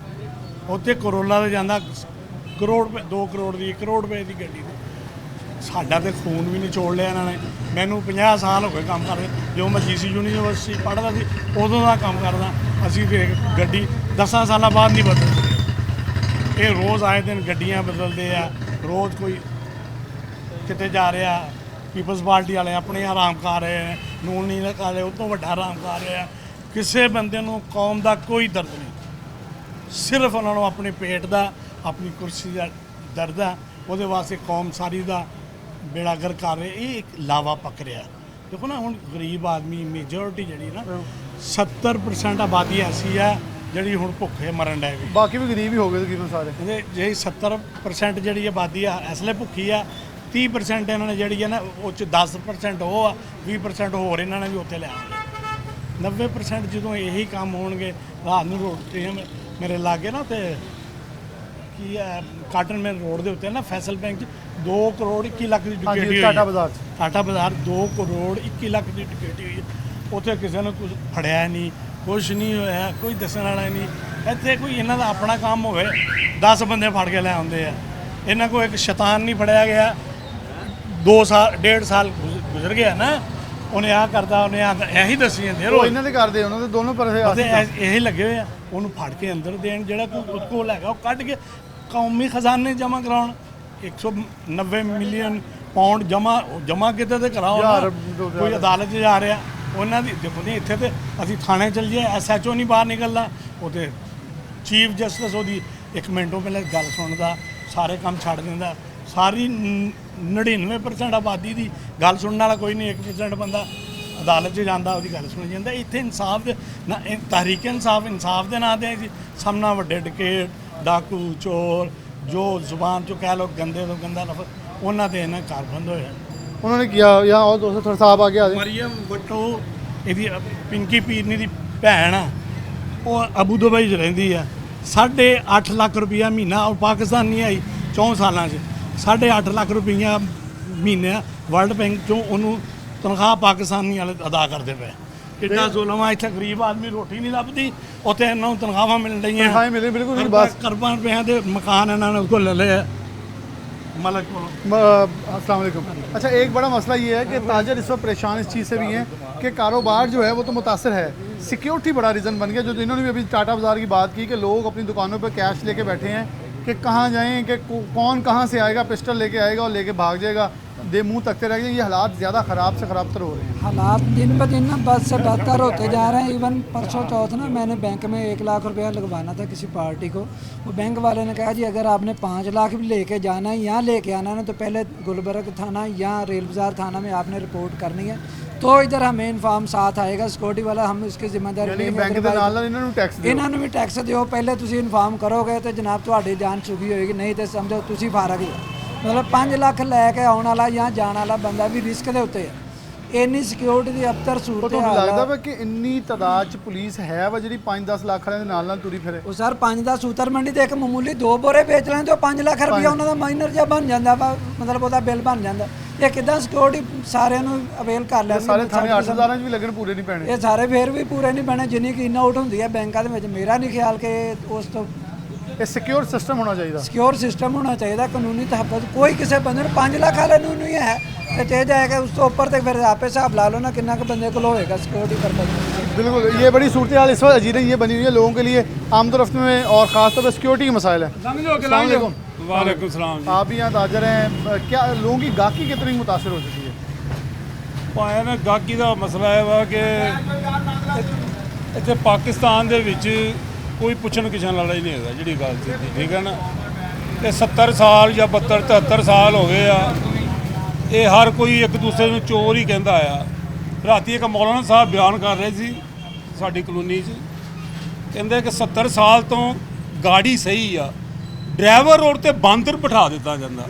उत्ते करोला से जाता, करोड़ रुपए 2 करोड़ की 1 करोड़ रुपए की गड्डी से। साडा तो खून भी निचोड़ लिया इन्होंने। मैनू 50 साल हो गए काम कर रहे, जो मैं GC यूनिवर्सिटी पढ़ता सी उदों का काम करदा। असी तो गड्डी 10 साल बाद नहीं बदलती, ये रोज़ आए दिन गड्डियाँ बदलते हैं। रोज़ कोई किते जा रहा, पीपल्स पार्टी वाले अपने आराम कर रहे हैं, नून नहीं खा रहे, उस तो वड्डा आराम कर रहे हैं। किसी बंदे नूं कौम का कोई दर्द नहीं, सिर्फ उन्होंने अपने पेट का, अपनी कुर्सी का दर्द है, वो वास्ते कौम सारी का बेड़ा गर्क कर रहे। ये एक लावा पक रहा। देखो ना हुण गरीब आदमी मेजोरिटी जी ना 70% आबादी ऐसी है जी हुण भुखे मरन डे भी, बाकी भी गरीब ही हो गए तकरीबन सारे। जी 70% जी आबादी है इसलिए भुखी है। 30% इन्होंने जी है ना वो 10% वो आ, 20% होर इन्होंने भी उत्थे लिया। 90% जो यही काम होणगे रात नूं रोटी मेरे लागे ना तो की काटन मेल रोड के उत्ते ना फैसल बैंक 2 करोड़ 21 लाख की डकैती हुई। टाटा बाजार टाटा बाजार 2 करोड़ 21 लाख की डकैती हुई। उत्थे किसी ने कुछ फड़िया नहीं, कुछ नहीं होया, कोई दसण वाला नहीं। इत्थे कोई इन्हां दा अपना काम होवे 10 बंदे फड़ के ले आउंदे आ। इन्हां को एक शैतान नहीं फड़िया गया। 2 साल 1.5 साल गुजर गया ना, उन्हें आ करता, उन्हें यही दसी जाते ਉਹ ਇਹਨਾਂ ਦੇ ਕਰਦੇ ਉਹਨਾਂ ਦੇ ਦੋਨੋਂ ਪਾਸੇ यही लगे हुए हैं। उन्होंने फड़ के अंदर देन जो उसको लैगा वो कट के कौमी खजाने जमा कराउण। 190 मिलियन पाउंड जमा किते ते कराओ ना। कोई अदालत जा रहा उन्होंने दी देखो नहीं इत्थे ते असीं थाने चल जाइए SHO नहीं बाहर निकलदा, वो तो चीफ जस्टिस वो 1 मिनटों पहले गल सुनदा, सारे काम छड़ दिंदा। सारी 99% आबादी की गल सुनने वाला कोई नहीं, 1% बंदा अदालत च जाता वो गल सुनी जाता। इतने इंसाफ दे ना तहरीक इंसाफ के नाँ से सबना वड्डे डकैत डाकू चोर जो जुबान चो कह लो गंदे तो गंदा लफ्ज़ उन्होंने तो इन्हें कार बंद होया। उन्होंने किया। यहाँ और दोस्तों थोड़ा सा आप आगे आ जाए। ਮਰੀਮ ਵੱਟੋ ਇਹਦੀ ਪਿੰਕੀ ਪੀਰਨੀ ਦੀ ਭੈਣ ਆ, ਉਹ ਅਬੂ ਦੁਬਈ 'ਚ ਰਹਿੰਦੀ ਆ। 8.5 ਲੱਖ ਰੁਪਈਆ ਮਹੀਨਾ, ਉਹ ਪਾਕਿਸਤਾਨ ਨਹੀਂ ਆਈ 4 ਸਾਲਾਂ 'ਚ। 8.5 ਲੱਖ ਰੁਪਈਆ ਮਹੀਨਾ ਵਰਲਡ ਬੈਂਕ 'ਚੋਂ ਉਹਨੂੰ ਤਨਖਾਹ ਪਾਕਿਸਤਾਨੀ ਵਾਲੇ ਅਦਾ ਕਰਦੇ ਪਏ। ਕਿੰਨਾ ਜ਼ੁਲਮ ਆ, ਇੱਥੇ ਗਰੀਬ ਆਦਮੀ ਰੋਟੀ ਨਹੀਂ ਲੱਭਦੀ, ਉੱਥੇ ਇਹਨਾਂ ਨੂੰ ਤਨਖਾਹਾਂ ਮਿਲ ਰਹੀਆਂ। ਤਨਖਾਹਾਂ ਮਿਲ ਰਹੀਆਂ, ਬਿਲकुल नहीं बात। ਕਰਬਾਂ ਰੁਪਈਆਂ ਦੇ ਮਕਾਨ ਇਹਨਾਂ ਨੇ उसको ले ਲਏ ਆ मलक को। अस्सलाम वालेकुम। अच्छा, एक बड़ा मसला ये है कि ताजर इस वक्त परेशान इस चीज़ से भी हैं कि कारोबार जो है वो तो मुतासर है, सिक्योरिटी बड़ा रीज़न बन गया। जो इन्होंने भी अभी टाटा बाज़ार की बात की कि लोग अपनी दुकानों पर कैश लेके बैठे हैं कि कहाँ जाएं, कि कौन कहाँ से आएगा, पिस्टल लेके आएगा और लेके भाग जाएगा, दे मुंह तकते रह गए। ये हालात ज़्यादा ख़राब से ख़राब तर हो रहे हैं। हालात दिन ब दिन ना बद से बदतर होते जा रहे हैं। इवन परसों चौथ ना मैंने बैंक में 1 लाख रुपया लगवाना था किसी पार्टी को। वो बैंक वाले ने कहा जी अगर आपने 5 लाख भी लेके जाना है, यहाँ लेके आना है, तो पहले गुलबर्ग थाना या रेल बाज़ार थाना में आपने रिपोर्ट करनी है, तो इधर हमें इन्फॉर्म साथ आएगा सिक्योरिटी वाला, हम इसकी जिम्मेदारी यानी कि लेंगे। बैंक के नाल इन्होंने टैक्स दिया, इन्होंने भी टैक्स दिओ, पहले तुसी इन्फॉर्म करोगे तो जनाब तुहाडी जान चुकी होएगी, नहीं तो समझो तुसी फारग ही। मतलब 5 लाख लैके आने वाला या जाने वाला बंदा भी रिस्क के उत्ते है। इन्नी सिक्योरिटी की अबतर सूरत तो लगता है कि इन्नी तादाद च पुलिस है वा जी 5-10 लाख वाले नाल नाल तुरी फिरे। ਉਹ ਸਰ 5-10 ਸੂਤਰ ਮੰਡੀ ਤੇ ਇੱਕ ਮਾਮੂਲੀ 2 ਬੋਰੇ ਵੇਚ ਲੈਣ ਤੇ 5 ਲੱਖ ਰੁਪਇਆ ਉਹਨਾਂ ਦਾ ਮਾਈਨਰ ਜਿਹਾ ਬਣ ਜਾਂਦਾ ਵਾ, ਮਤਲਬ ਉਹਦਾ ਬਿੱਲ ਬਣ ਜਾਂਦਾ। ਇਹ ਕਿੱਦਾਂ ਸਿਕਿਉਰਿਟੀ ਸਾਰਿਆਂ ਨੂੰ ਅਵੇਲ ਕਰ ਲੈਂਦੇ ਸਾਰੇ ਥਾਣੇ 8,000 ਚ ਵੀ ਲੱਗਣ ਪੂਰੇ ਨਹੀਂ ਪੈਣੇ। ਇਹ ਸਾਰੇ ਫੇਰ ਵੀ ਪੂਰੇ ਨਹੀਂ ਪੈਣੇ ਜਿੰਨੀ ਕਿ ਇਨ ਆਊਟ ਹੁੰਦੀ ਹੈ ਬੈਂਕਾਂ ਦੇ ਵਿੱਚ। ਮੇਰਾ ਨਹੀਂ ਖਿਆਲ ਕਿ ਉਸ ਤੋਂ ਇਹ ਸਿਕਿਉਰ ਸਿਸਟਮ ਹੋਣਾ ਚਾਹੀਦਾ। ਸਿਕਿਉਰ ਸਿਸਟਮ ਹੋਣਾ ਚਾਹੀਦਾ, ਕਾਨੂੰਨੀ ਤਹੱਫੁਜ਼। ਕੋਈ ਕਿਸੇ ਬੰਦੇ ਨੂੰ 5 ਲੱਖ ਵਾਲੇ ਨੂੰ ਨਹੀਂ ਹੈ ਤੇ ਤੇ ਜਾਏਗਾ ਉਸ ਤੋਂ ਉੱਪਰ ਤੇ ਫਿਰ ਆਪੇ ਹਿਸਾਬ ਲਾ ਲਓ ਨਾ ਕਿੰਨਾ ਕੁ ਬੰਦੇ ਕੋਲ होएगा सिक्योरिटी पर्पज। बिल्कुल, ये बड़ी सूरत हाल इस वक्त अजीरन ये बनी हुई है लोगों के लिए आमद रफ्त में, और ख़ास तौर पर सिक्योरिटी के मसाइल है। वालेकुम सलाम। आप भी यहाँ ताजर हैं, क्या लोगों की गाहकी कितनी मुतासर हो चुकी है? ਪਾਇਆ ਨਾ ਗਾਹਕੀ ਦਾ ਮਸਲਾ ਇਹ ਵਾ ਕਿ ਇੱਥੇ ਪਾਕਿਸਤਾਨ ਦੇ ਵਿੱਚ ਕੋਈ ਪੁੱਛਣ ਕਿਛਣ ਵਾਲਾ ਹੀ ਨਹੀਂ ਹੈਗਾ, ਜਿਹੜੀ ਗੱਲ ਸੀ, ਠੀਕ ਹੈ ਨਾ। ਤੇ 70 ਸਾਲ ਜਾਂ 72 73 ਸਾਲ ਹੋ ਗਏ ਆ, ਇਹ ਹਰ ਕੋਈ ਇੱਕ ਦੂਸਰੇ ਨੂੰ ਚੋਰ ਹੀ ਕਹਿੰਦਾ ਆ। ਰਾਤੀ ਇੱਕ ਮੌਲਾਨਾ ਸਾਹਿਬ ਬਿਆਨ ਕਰ ਰਹੇ ਸੀ ਸਾਡੀ ਕਲੋਨੀ 'ਚ, ਕਹਿੰਦੇ ਕਿ 70 ਸਾਲ ਤੋਂ ਗਾੜੀ ਸਹੀ ਆ, ਡਰਾਈਵਰ ਰੋਡ ਤੇ ਬਾਂਦਰ ਬਿਠਾ ਦਿੱਤਾ ਜਾਂਦਾ।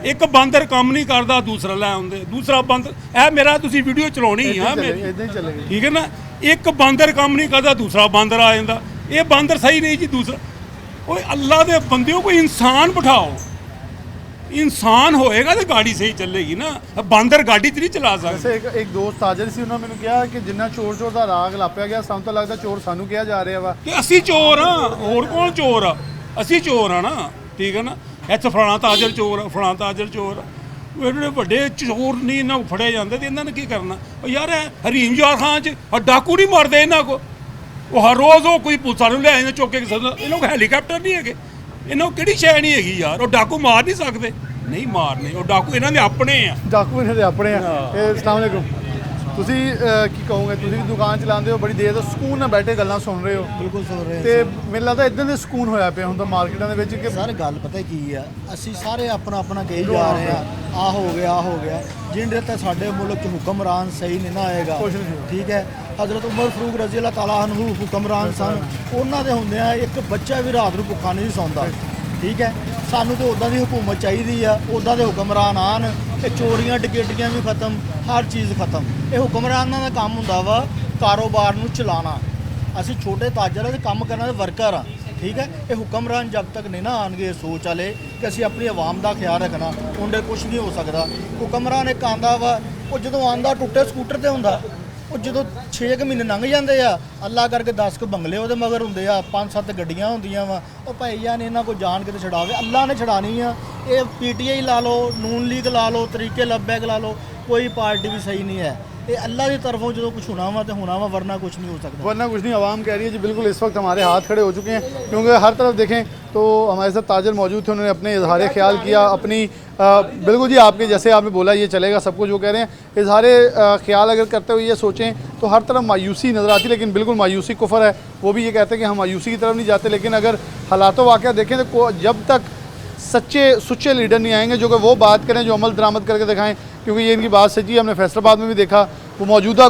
ਇੱਕ ਬਾਂਦਰ ਕੰਮ ਨਹੀਂ ਕਰਦਾ, ਦੂਸਰਾ ਲੈ ਆਉਂਦੇ, ਦੂਸਰਾ ਬਾਂਦਰ। ਇਹ ਮੇਰਾ ਤੁਸੀਂ ਵੀਡੀਓ ਚਲਾਉਣੀ ਆ ਮੇਰੀ, इदां ही चलेगी। ਠੀਕ ਹੈ ਨਾ। ਇੱਕ ਬਾਂਦਰ ਕੰਮ ਨਹੀਂ ਕਰਦਾ, ਦੂਸਰਾ ਬਾਂਦਰ ਆ ਜਾਂਦਾ। ਇਹ ਬਾਂਦਰ ਸਹੀ ਨਹੀਂ ਜੀ। ਦੂਸਰਾ, ਓਏ ਅੱਲਾ ਦੇ ਬੰਦਿਓ, ਕੋਈ ਇਨਸਾਨ ਬਿਠਾਓ। ਇਨਸਾਨ ਹੋਏਗਾ ਤੇ ਗਾੜੀ ਸਹੀ ਚੱਲੇਗੀ ਨਾ। ਬਾਂਦਰ ਗਾੜੀ ਤੇ ਨਹੀਂ ਚਲਾ ਸਕਦਾ। ਵੈਸੇ ਇੱਕ ਦੋਸਤ ਤਾਜਰ ਸੀ, ਉਹਨਾਂ ਮੈਨੂੰ ਕਿਹਾ ਕਿ ਜਿੰਨਾ ਚੋਰ ਦਾ ਰਾਗ ਲਾਪਿਆ ਗਿਆ, ਸਾਨੂੰ ਤਾਂ ਲੱਗਦਾ ਚੋਰ ਸਾਨੂੰ ਕਿਹਾ ਜਾ ਰਿਹਾ ਵਾ ਕਿ ਅਸੀਂ ਚੋਰ ਆ, ਹੋਰ ਕੌਣ ਚੋਰ ਆ? ਅਸੀਂ ਚੋਰ ਆ ਨਾ, ਠੀਕ ਹੈ ਨਾ। ਇੱਥੇ ਫਲਾਣਾ ਤਾਜਰ ਚੋਰ ਆ, ਫਲਾਣਾ ਤਾਜਰ ਚੋਰ ਆ। ਉਹ ਜਿਹੜੇ ਵੱਡੇ ਚੋਰ ਨਹੀਂ ਇਹਨਾਂ ਨੂੰ ਫੜੇ ਜਾਂਦੇ ਤੇ ਇਹਨਾਂ ਨੇ ਕੀ ਕਰਨਾ? ਉਹ ਯਾਰ ਹਰੀਮ ਯਾਰ ਖਾਨ 'ਚ ਡਾਕੂ ਨਹੀਂ ਮਰਦੇ ਇਹਨਾਂ ਕੋ। ਉਹ ਹਰ ਰੋਜ਼ ਉਹ ਕੋਈ ਪੁਲਿਸ ਵਾਲੇ ਨੂੰ ਲੈ ਜਾਂਦੇ ਚੁੱਕ ਕੇ। ਇਹਨਾਂ ਕੋਲ ਹੈਲੀਕਾਪਟਰ ਨਹੀਂ ਹੈਗੇ, ਇਹਨਾਂ ਕੋਲ ਕਿਹੜੀ ਸ਼ੈ ਨਹੀਂ ਹੈਗੀ ਯਾਰ। ਉਹ ਡਾਕੂ ਮਾਰ ਨਹੀਂ ਸਕਦੇ, ਨਹੀਂ ਮਾਰਨੇ। ਉਹ ਡਾਕੂ ਇਹਨਾਂ ਦੇ ਆਪਣੇ ਆ। ਡਾਕੂ ਇਹਨਾਂ ਦੇ ਆਪਣੇ ਆ। अस्सलाम वालेकुम। ਤੁਸੀਂ ਕੀ ਕਹੋਗੇ? ਤੁਸੀਂ ਵੀ ਦੁਕਾਨ ਚਲਾਉਂਦੇ ਹੋ, ਬੜੀ ਦੇਰ ਤੋਂ ਸਕੂਨ ਨਾਲ ਬੈਠੇ ਗੱਲਾਂ ਸੁਣ ਰਹੇ ਹੋ। ਬਿਲਕੁਲ ਸੁਣ ਰਹੇ ਤੇ ਮੈਨੂੰ ਲੱਗਦਾ ਇਦਾਂ ਦੇ ਸਕੂਨ ਹੋਇਆ ਪਿਆ ਹੁੰਦਾ ਮਾਰਕੀਟਾਂ ਦੇ ਵਿੱਚ ਕਿ ਸਰ ਗੱਲ ਪਤਾ ਕੀ ਆ, ਅਸੀਂ ਸਾਰੇ ਆਪਣਾ ਆਪਣਾ ਕਹੀ ਜਾ ਰਹੇ ਆ, ਆ ਹੋ ਗਿਆ ਆ ਹੋ ਗਿਆ। ਜਿੰਦੇ ਤੇ ਸਾਡੇ ਮੁਲਕ 'ਚ ਹੁਕਮਰਾਨ ਸਹੀ ਨਹੀਂ ਨਾ ਆਏਗਾ, ਕੁਛ ਨਹੀਂ। ਠੀਕ ਹੈ। ਹਜ਼ਰਤ ਉਮਰ ਫਰੂਕ ਰਜ਼ੀ ਅੱਲਾਹ ਤਾਲਾ ਅਨਹੂ ਹੁਕਮਰਾਨ ਸਨ, ਉਹਨਾਂ ਦੇ ਹੁੰਦਿਆਂ ਇੱਕ ਬੱਚਾ ਵੀ ਰਾਤ ਨੂੰ ਭੁੱਖਾ ਨਹੀਂ ਸੌਂਦਾ, ਠੀਕ ਹੈ। ਸਾਨੂੰ ਤਾਂ ਉੱਦਾਂ ਦੀ ਹਕੂਮਤ ਚਾਹੀਦੀ ਆ, ਉੱਦਾਂ ਦੇ ਹੁਕਮਰਾਨ ਆਣ। ਇਹ ਚੋਰੀਆਂ ਡਕੈਤੀਆਂ ਵੀ ਖਤਮ, ਹਰ ਚੀਜ਼ ਖਤਮ। ਇਹ ਹੁਕਮਰਾਨਾਂ ਦਾ ਕੰਮ ਹੁੰਦਾ ਵਾ ਕਾਰੋਬਾਰ ਨੂੰ ਚਲਾਉਣਾ। ਅਸੀਂ ਛੋਟੇ ਤਾਜਰ ਦੇ ਕੰਮ ਕਰਨ ਦੇ ਵਰਕਰ ਆ, ਠੀਕ ਹੈ। ਇਹ ਹੁਕਮਰਾਨ ਜਦ ਤੱਕ ਨਹੀਂ ਨਾ ਆਣਗੇ ਸੋਚ ਵਾਲੇ ਕਿ ਅਸੀਂ ਆਪਣੀ ਆਵਾਮ ਦਾ ਖਿਆਲ ਰੱਖਣਾ, ਉਹਦੇ ਕੁਝ ਨਹੀਂ ਹੋ ਸਕਦਾ। ਹੁਕਮਰਾਨ ਇੱਕ ਆਂਦਾ ਵਾ, ਉਹ ਜਦੋਂ ਆਂਦਾ ਟੁੱਟੇ ਸਕੂਟਰ ਤੇ ਹੁੰਦਾ, ਉਹ ਜਦੋਂ 6 ਮਹੀਨੇ ਲੰਘ ਜਾਂਦੇ ਆ, ਅੱਲਾ ਕਰਕੇ 10 ਕੁ ਬੰਗਲੇ ਉਹਦੇ ਮਗਰ ਹੁੰਦੇ ਆ, 5-7 ਗੱਡੀਆਂ ਹੁੰਦੀਆਂ ਵਾ। ਉਹ ਭਾਈਆਂ ਨੇ ਇਹਨਾਂ ਕੋਲ ਜਾਣ ਕੇ ਤੇ ਛਡਾਵੇ, ਅੱਲਾ ਨੇ ਛਡਾਣੀ ਆ। ਇਹ PTI ਲਾ ਲਓ, ਨੂਨ ਲੀਗ ਲਾ ਲਓ, ਤਰੀਕੇ ਲੱਬੈਕ ਲਾ ਲਓ, ਕੋਈ ਪਾर्टी भी सही नहीं है। ये अल्लाह की तरफों जो कुछ होना वा तो होना वा, वरना कुछ नहीं हो सकता। वरना कुछ नहीं। आवाम कह रही है जी बिल्कुल इस वक्त हमारे हाथ खड़े हो चुके हैं, क्योंकि हर तरफ देखें तो हमारे साथ ताजर मौजूद थे, उन्होंने अपने इजहार ख्याल किया अपनी। बिल्कुल जी, आपके जैसे आपने बोला ये चलेगा सब कुछ, जो कह रहे हैं इजहार ख्याल अगर करते हुए ये सोचें तो हर तरफ मायूसी नज़र आती है, लेकिन बिल्कुल मायूसी कुफर है। वो भी ये कहते हैं कि हम मायूसी की तरफ नहीं जाते, लेकिन अगर हालात वाक़या देखें तो जब तक सुच्चे लीडर नहीं आएंगे जो कि वो बात करें, जो अमल दरामद करके दिखाएं, क्योंकि ये इनकी बात सच्ची है। हमने फैसलाबाद में भी देखा, वो मौजूदा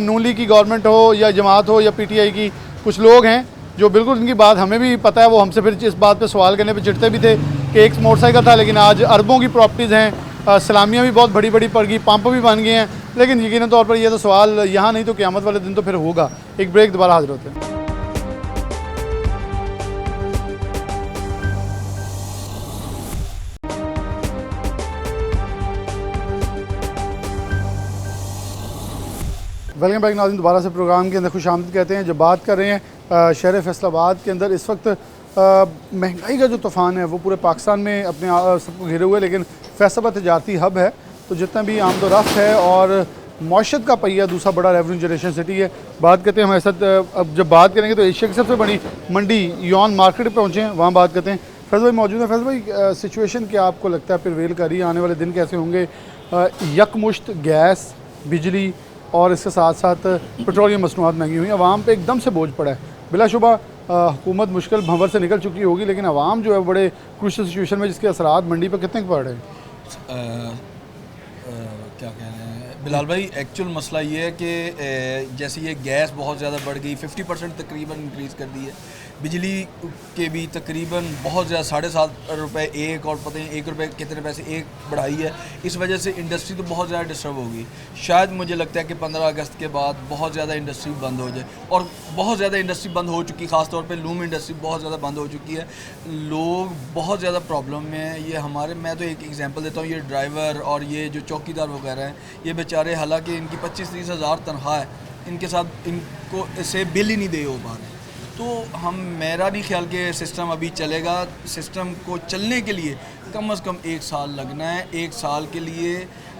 नून लीग की गवर्नमेंट हो या जमात हो या PTI की, कुछ लोग हैं जो बिल्कुल इनकी बात हमें भी पता है, वो हमसे फिर इस बात पे सवाल करने पे चिढ़ते भी थे कि एक मोटरसाइकिल था लेकिन आज अरबों की प्रॉपर्टीज़ हैं, सलामियाँ भी बहुत बड़ी बड़ी पड़ गई, पंप भी बन गए हैं, लेकिन यकीन तौर पर ये तो सवाल यहाँ नहीं तो क़यामत वाले दिन तो फिर होगा। एक ब्रेक, दोबारा हाजिर होते हैं। वेलकम बैक नाज़रीन, दोबारा से प्रोग्राम के अंदर खुशामदीद कहते हैं। जब बात कर रहे हैं शहर फैसलाबाद के अंदर इस वक्त महंगाई का जो तूफ़ान है वो पूरे पाकिस्तान में अपने सबको घेरे हुए है, लेकिन फैसलाबाद तजारती हब है तो जितना भी आमद रफ्त है और मौशत का पहिया दूसरा बड़ा रेवेन्यू जनरेशन सिटी है। बात करते हैं हमारे साथ, अब जब बात करेंगे तो एशिया की सबसे बड़ी मंडी यॉन मार्केट पहुँचे हैं, वहाँ बात करते हैं। फैज़ भाई मौजूद है। फैज़ भाई, सिचुएशन क्या आपको लगता है प्रिवेल कर रही है, आने वाले दिन कैसे होंगे? यकमुश्त गैस, बिजली और इसके साथ साथ पेट्रोलियम मसनूआत महंगी हुई, आवाम पे एकदम से बोझ पड़ा है। बिलाशुबा हुकूमत मुश्किल भंवर से निकल चुकी होगी, लेकिन आवाम जो है बड़े क्रूशियल सिचुएशन में, जिसके असरात मंडी पर कितने पड़ रहे हैं? क्या कह रहे हैं बिलाल भाई, एक्चुअल मसला ये है कि जैसे ये गैस बहुत ज़्यादा बढ़ गई, 50% तकरीबन इंक्रीज़ कर दी है। बिजली के भी तकरीबन बहुत ज़्यादा 7.5 रुपये एक, और पता नहीं 1 रुपये कितने पैसे एक बढ़ाई है। इस वजह से इंडस्ट्री तो बहुत ज़्यादा डिस्टर्ब होगी। शायद मुझे लगता है कि 15 अगस्त के बाद बहुत ज़्यादा इंडस्ट्री बंद हो जाए, और बहुत ज़्यादा इंडस्ट्री बंद हो चुकी, ख़ास तौर पे लूम इंडस्ट्री बहुत ज़्यादा बंद हो चुकी है। लोग बहुत ज़्यादा प्रॉब्लम में हैं। ये हमारे, मैं तो एक एग्जांपल देता हूँ, ये ड्राइवर और ये जो चौकीदार वगैरह हैं, ये बेचारे हालांकि इनकी 25-30 हज़ार तनख्वाह है, इनके साथ इनको इससे बिल ही नहीं दे हो पा रहे। तो मेरा नहीं ख्याल कि सिस्टम अभी चलेगा। सिस्टम को चलने के लिए कम से कम 1 साल लगना है। 1 साल के लिए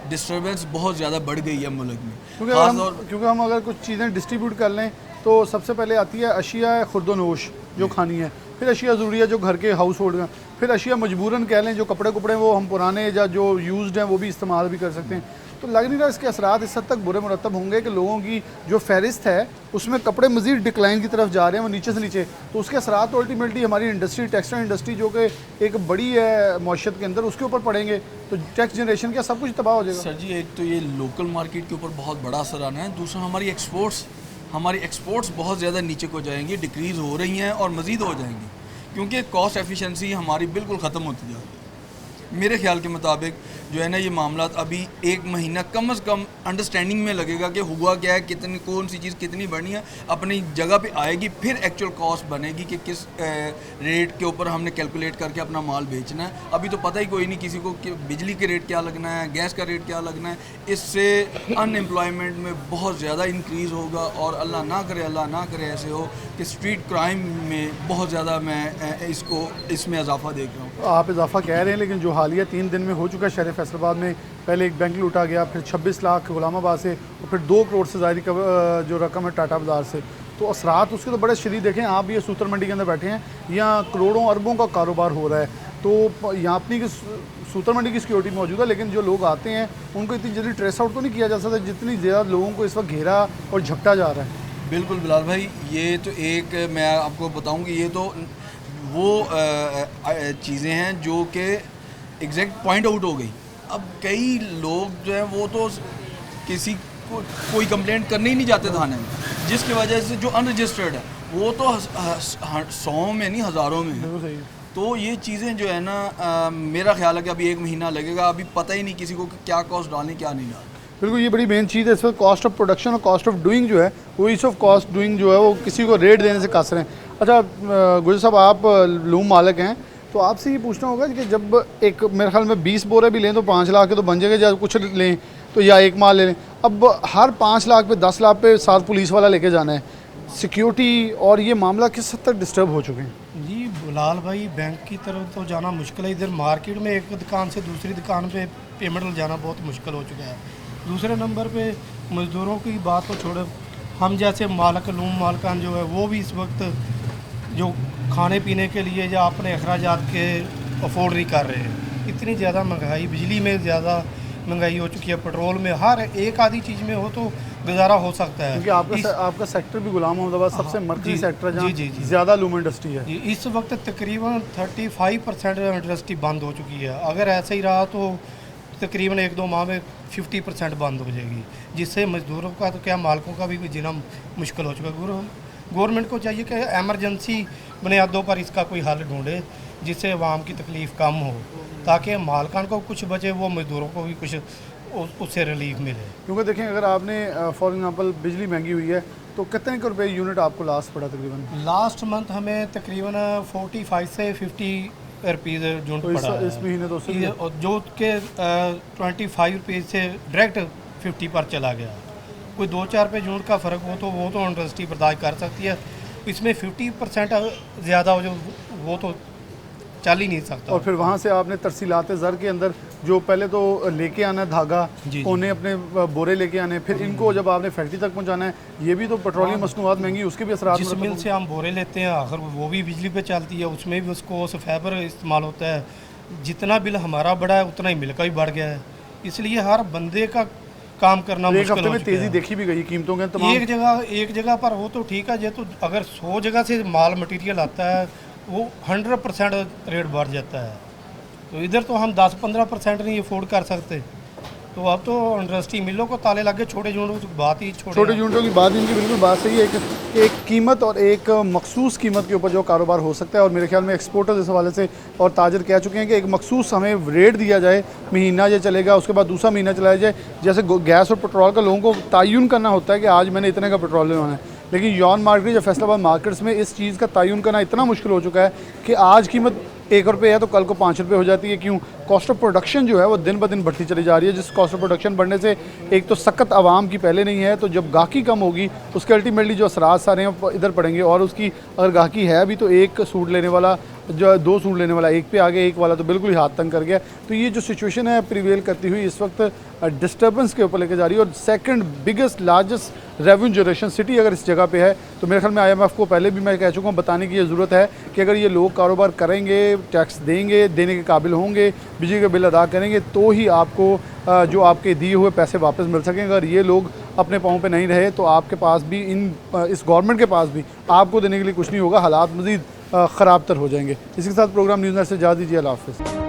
डिस्टर्बेंस बहुत ज़्यादा बढ़ गई है मुल्क में, क्योंकि हम अगर कुछ चीज़ें डिस्ट्रीब्यूट कर लें तो सबसे पहले आती है अशिया खुर्दोनोश जो खानी है, फिर अशिया ज़रूरी है जो घर के हाउस होल्ड में, फिर अशिया मजबूरन कह लें जो कपड़े वो हम पुराने या जो यूज्ड हैं वो भी इस्तेमाल भी कर सकते हैं। तो लग नहीं रहा इसके असरात इस हद तक बुरे मुरतब होंगे कि लोगों की जो फहरिस्त है उसमें कपड़े मज़ीद डिक्लाइन की तरफ जा रहे हैं, वो नीचे से नीचे, तो उसके असरात तो अल्टीमेटली हमारी इंडस्ट्री, टेक्सटाइल इंडस्ट्री जो कि एक बड़ी है मौशत के अंदर, उसके ऊपर पड़ेंगे, तो टैक्स जनरेशन क्या सब कुछ तबाह हो जाएगा। सर जी, एक तो ये लोकल मार्केट के ऊपर बहुत बड़ा असर आना है, दूसरा हमारी एक्सपोर्ट्स बहुत ज़्यादा नीचे को जाएंगी, डिक्रीज़ हो रही हैं और मज़ीद हो जाएंगी, क्योंकि कॉस्ट एफिशिएंसी हमारी बिल्कुल ख़त्म होती जा रही है। मेरे ख्याल के मुताबिक जो है ना, ये मामला अभी 1 महीना कम से कम अंडरस्टैंडिंग में लगेगा कि हुआ क्या है, कितनी कौन सी चीज़ कितनी बढ़नी है, अपनी जगह पे आएगी, फिर एक्चुअल कॉस्ट बनेगी कि किस रेट के ऊपर हमने कैलकुलेट करके अपना माल बेचना है। अभी तो पता ही कोई नहीं किसी को कि बिजली के रेट क्या लगना है, गैस का रेट क्या लगना है। इससे अनएम्प्लॉयमेंट में बहुत ज़्यादा इंक्रीज़ होगा, और अल्लाह ना करे ऐसे हो कि स्ट्रीट क्राइम में बहुत ज़्यादा मैं इसमें इजाफा देख रहा हूँ। आप इजाफा कह रहे हैं, लेकिन जो हालिया 3 दिन में हो चुका है शहर फैसलाबाद में, पहले एक बैंक लूटा गया, फिर 26 लाख गुलामाबाद से, और फिर 2 करोड़ से ज़ायदी जो रकम है टाटा बाज़ार से, तो असरात उसके तो बड़े शदीद। देखें आप, ये सूतर मंडी के अंदर बैठे हैं, यहाँ करोड़ों अरबों का कारोबार हो रहा है, तो यहाँ अपनी सूतर मंडी की सिक्योरिटी मौजूद है, लेकिन जो लोग आते हैं उनको इतनी जल्दी ट्रेस आउट तो नहीं किया जा सकता जितनी ज़्यादा लोगों को इस वक्त घेरा और झपटा जा रहा है। बिल्कुल बिलाल भाई, ये तो एक मैं आपको बताऊँ कि ये तो वो चीज़ें हैं जो कि एग्जैक्ट पॉइंट आउट हो गई। अब कई लोग जो हैं वो तो किसी को कोई कंप्लेंट करने ही नहीं जाते थाने में, जिसकी वजह से जो अनरजिस्टर्ड है वो तो 100 में नहीं हज़ारों में है। तो ये चीज़ें जो है ना, मेरा ख्याल है कि अभी 1 महीना लगेगा, अभी पता ही नहीं किसी को कि क्या कॉस्ट डालनी क्या नहीं डालनी। बिल्कुल, ये बड़ी मेन चीज़ है इस वक्त, कॉस्ट ऑफ प्रोडक्शन और कॉस्ट ऑफ डूइंग जो है वो इस ऑफ कॉस्ट डूइंग जो है वो किसी को रेट देने से कसर हैं। अच्छा गुजर साहब, आप लूम मालिक हैं, तो आपसे ये पूछना होगा कि जब एक मेरे ख्याल में 20 बोरे भी लें तो 5 लाख के तो बन जाएगा, या कुछ लें तो या 1 माल ले लें। अब हर 5 लाख पे 10 लाख पे 7 पुलिस वाला लेके जाना है, सिक्योरिटी और ये मामला किस हद तक डिस्टर्ब हो चुके हैं? जी बिलाल भाई, बैंक की तरफ तो जाना मुश्किल है। इधर मार्केट में एक दुकान से दूसरी दुकान पे पेमेंट ले जाना बहुत मुश्किल हो चुका है। दूसरे नंबर पे मज़दूरों की बात तो छोड़ो, हम जैसे मालिक, लूम मालकान जो है वो भी इस वक्त जो खाने पीने के लिए या अपने अखराजात के अफोर्ड नहीं कर रहे हैं। इतनी ज़्यादा महंगाई, बिजली में ज़्यादा महंगाई हो चुकी है, पेट्रोल में, हर एक आधी चीज़ में हो तो गुजारा हो सकता है। क्योंकि आपका सेक्टर भी गुलाम अहमदाबाद सबसे मरकजी सेक्टर है जहाँ ज़्यादा लूम इंडस्ट्री है। इस वक्त तकरीबन 35% इंडस्ट्री बंद हो चुकी है। अगर ऐसे ही रहा तो तकरीबन 1-2 माह में 50% बंद हो जाएगी, जिससे मज़दूरों का तो क्या मालिकों का भी जीना मुश्किल हो चुका है। गवर्नमेंट को चाहिए कि एमरजेंसी बुनियादों पर इसका कोई हल ढूंढे, जिससे आवाम की तकलीफ़ कम हो, ताकि मालकान को कुछ बचे, वो मज़दूरों को भी कुछ उससे रिलीफ मिले। क्योंकि देखें अगर आपने फॉर एग्जांपल बिजली महंगी हुई है तो कितने के रुपए यूनिट आपको लास्ट पड़ा तकरीबन? लास्ट मंथ हमें तकरीबन 45 से 50 रुपीज़ यूनिट तो पड़ा है। इस महीने तो उससे भी और जो कि 25 रुपीज़ से डायरेक्ट 50 पर चला गया। कोई 2-4 रुपये यूनिट का फ़र्क हो तो वो तो इंडस्ट्री बर्दाश्त कर सकती है, इसमें 50% ज़्यादा हो जो वो तो चल ही नहीं सकता। और फिर वहाँ से आपने तरसीलात ज़र के अंदर जो पहले तो लेके आना है धागा, जी। कोने अपने बोरे लेके आने, फिर इनको जब आपने फैक्ट्री तक पहुँचाना है, ये भी तो पेट्रोलियम मसनूआत महंगी, उसके भी असरात जिस मिल से हम बोरे लेते हैं आखिर वो भी बिजली पे चलती है, उसमें भी उसको उस फाइबर इस्तेमाल होता है। जितना बिल हमारा बढ़ा है उतना ही मिल का भी बढ़ गया है, इसलिए हर बंदे का काम करना एक मुश्किल हफ्ते हो में चुका तेज़ी है। देखी भी गई कीमतों के तमाम। एक जगह पर हो तो ठीक है, ये तो अगर 100 जगह से माल मटेरियल आता है वो 100% रेट बढ़ जाता है, तो इधर तो हम 10-15% नहीं अफोर्ड कर सकते। तो अब तो इंडस्ट्री मिलों को ताले लगे, छोटे यूनिटों की बात ही छोटे यूनिटों की बात, इनकी बिल्कुल बात सही है कि एक कीमत और एक मखसूस कीमत के ऊपर जो कारोबार हो सकता है, और मेरे ख्याल में एक्सपोर्टर्स इस हवाले से और ताजर कह चुके हैं कि एक मखसूस हमें रेट दिया जाए, महीना ये चलेगा, उसके बाद दूसरा महीना चलाया जाए। जैसे गैस और पेट्रोल का लोगों को तयन करना होता है कि आज मैंने इतने का पेट्रोल लेना है, लेकिन यॉन मार्केट या फैसलाबाद मार्केट्स में इस चीज़ का तयन करना इतना मुश्किल हो चुका है कि आज कीमत 1 रुपये है तो कल को 5 रुपये हो जाती है। क्यों? कॉस्ट ऑफ प्रोडक्शन जो है वो दिन ब दिन बढ़ती चली जा रही है, जिस कॉस्ट ऑफ प्रोडक्शन बढ़ने से एक तो सख्त आवाम की पहले नहीं है, तो जब गाहकी कम होगी उसके अल्टीमेटली जो असरात सारे हैं इधर पड़ेंगे। और उसकी अगर गाहकी है भी तो एक सूट लेने वाला जो 2 सूट लेने वाला एक पे आ गया, एक वाला तो बिल्कुल ही हाथ तंग कर गया। तो ये जो सिचुएशन है प्रिवेल करती हुई इस वक्त डिस्टर्बेंस के ऊपर लेके जा रही है। और second biggest largest revenue generation city अगर इस जगह पे है तो मेरे ख्याल में IMF को पहले भी मैं कह चुका हूँ, बताने की ये ज़रूरत है कि अगर ये लोग कारोबार करेंगे, टैक्स देंगे, देने के काबिल होंगे, बिजली के बिल अदा करेंगे, तो ही आपको जो आपके दिए हुए पैसे वापस मिल सकेंगे। अगर ये लोग अपने पाँव पे नहीं रहे तो आपके पास भी इस गवर्नमेंट के पास भी आपको देने के लिए कुछ नहीं होगा, हालात मज़ीद ख़राब तर हो जाएंगे। इसी के साथ प्रोग्राम न्यूज़ नेट से इजाज़त दीजिए। अल्लाह हाफ़िज़।